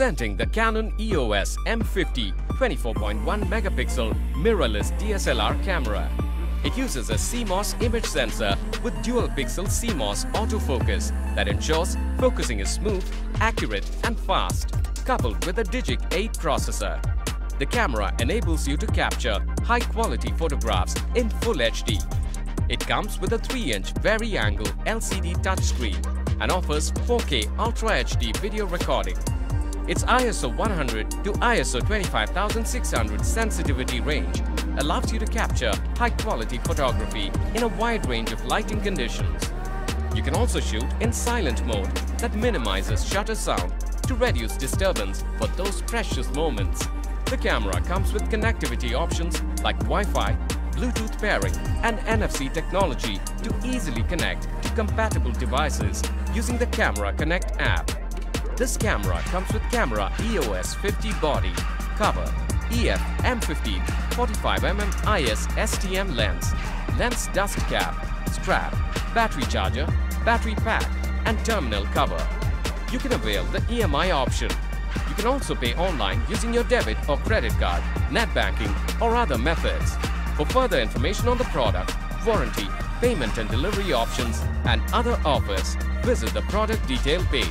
Presenting the Canon EOS M50 24.1MP Mirrorless DSLR camera. It uses a CMOS image sensor with dual pixel CMOS autofocus that ensures focusing is smooth, accurate and fast, coupled with a DIGIC 8 processor. The camera enables you to capture high-quality photographs in Full HD. It comes with a 3-inch vari-angle LCD touchscreen and offers 4K Ultra HD video recording. Its ISO 100 to ISO 25600 sensitivity range allows you to capture high-quality photography in a wide range of lighting conditions. You can also shoot in silent mode that minimizes shutter sound to reduce disturbance for those precious moments. The camera comes with connectivity options like Wi-Fi, Bluetooth pairing and NFC technology to easily connect to compatible devices using the Camera Connect app. This camera comes with camera EOS 50 body, cover, EF M50 24.1MP IS STM lens, lens dust cap, strap, battery charger, battery pack and terminal cover. You can avail the EMI option. You can also pay online using your debit or credit card, net banking or other methods. For further information on the product, warranty, payment and delivery options and other offers, visit the product detail page.